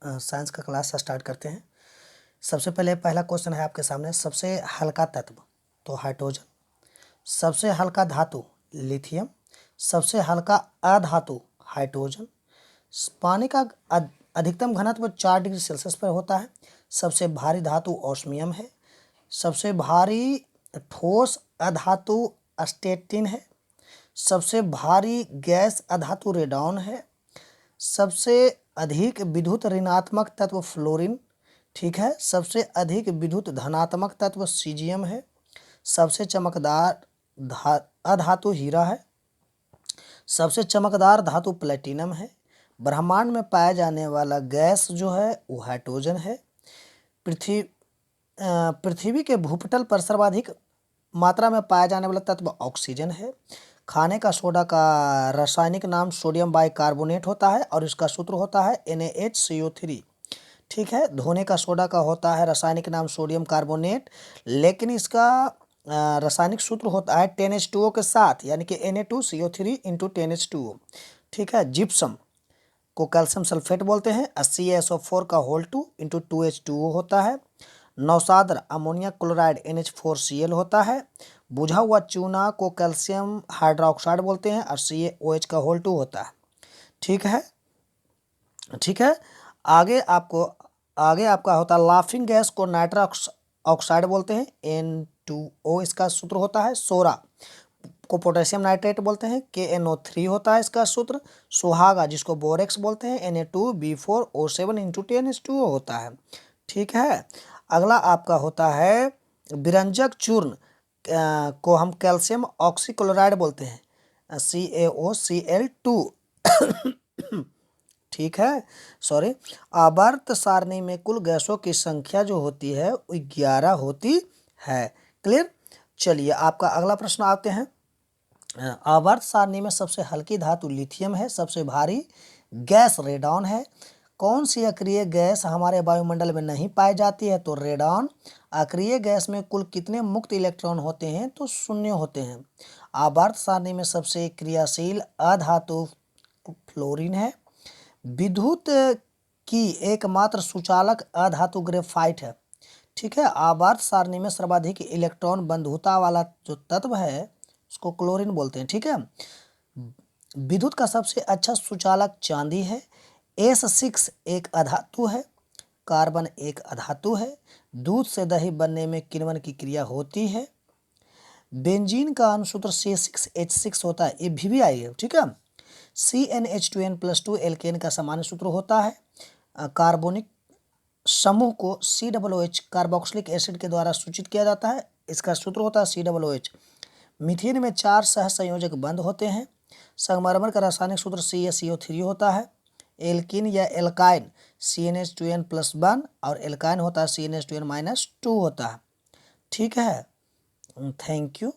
Science का class start करते हैं। सबसे पहले पहला क्वेश्चन है आपके सामने, सबसे हल्का तत्व तो हाइड्रोजन, सबसे हल्का धातु लिथियम, सबसे हल्का अधातु हाइड्रोजन, पानी का अधिकतम घनत्व 4 डिग्री सेल्सियस पर होता है, सबसे भारी धातु ऑस्मियम है, सबसे भारी ठोस अधातु अस्टेटिन है, सबसे भारी गैस अधातु रेडॉन है, सबसे अधिक विद्युत ऋणात्मक तत्व फ्लोरीन, ठीक है, सबसे अधिक विद्युत धनात्मक तत्व सीजियम है, सबसे चमकदार अधातु हीरा है, सबसे चमकदार धातु प्लेटिनम है, ब्रह्मांड में पाया जाने वाला गैस जो है वो हाइड्रोजन है, पृथ्वी के भूपटल पर सर्वाधिक मात्रा में पाया जाने वाला तत्व ऑक्सीजन है, खाने का सोडा का रासायनिक नाम सोडियम बाइकार्बोनेट होता है और इसका सूत्र होता है NaHCO3, ठीक है। धोने का सोडा का होता है रासायनिक नाम सोडियम कार्बोनेट, लेकिन इसका रासायनिक सूत्र होता है 10H2O के साथ, यानी कि Na2CO3 × 10H2O, ठीक है। जिप्सम को कैल्शियम सल्फेट बोलते हैं, CaSO4 का होल 2 × 2H2O होता है। नौसाद्र अमोनिया क्लोराइड NH4Cl होता है। बुझा हुआ चूना को कैल्शियम हाइड्रोक्साइड बोलते हैं और CaOH का होल 2 होता है, ठीक है, ठीक है। आगे आपका होता है लाफिंग गैस को नाइट्रस ऑक्साइड बोलते हैं, N2O इसका सूत्र होता है। सोरा को पोटेशियम नाइट्रेट बोलते हैं, KNO3 होता है इसका सूत्र। सुहागा जिसको बोरेक्स बोलते हैं, Na2B4O7 × 10H2O होता है, ठीक है। अगला आपका होता है विरंजक चूर्ण को हम कैल्शियम ऑक्सीक्लोराइड बोलते हैं, CaOCl2 ठीक है, सॉरी। आवर्त सारणी में कुल गैसों की संख्या जो होती है वो 11 होती है, क्लियर। चलिए आपका अगला प्रश्न आते हैं। आवर्त सारणी में सबसे हल्की धातु लिथियम है, सबसे भारी गैस रेडॉन है। कौन सी अक्रिय गैस हमारे वायुमंडल में नहीं पाई जाती है, तो रेडॉन। अक्रिय गैस में कुल कितने मुक्त इलेक्ट्रॉन होते हैं, तो 0 होते हैं। आवर्त सारणी में सबसे क्रियाशील अधातु फ्लोरीन है। विद्युत की एकमात्र सुचालक अधातु ग्रेफाइट है, ठीक है। आवर्त सारणी में सर्वाधिक इलेक्ट्रॉन बंधुता वाला जो तत्व है उसको क्लोरीन बोलते हैं, ठीक है। विद्युत का सबसे अच्छा सुचालक चांदी है। S6 एक अधातु है, कार्बन एक अधातु है। दूध से दही बनने में किण्वन की क्रिया होती है। बेंजीन का अनुसूत्र C6H6 होता है, ये VBI है, ठीक है। CnH2n+2 एल्केन का सामान्य सूत्र होता है। कार्बोनिक समूह को COOH कार्बोक्सिलिक एसिड के द्वारा सूचित किया जाता है, इसका सूत्र होता है COOH। मीथेन में 4 सहसंयोजक बंध होते हैं। संगमरमर का रासायनिक सूत्र CaCO3 होता है। एल्किन या एल्काइन CnH2n+1 और एल्काइन होता है CnH2n-2 होता है, ठीक है। Thank you.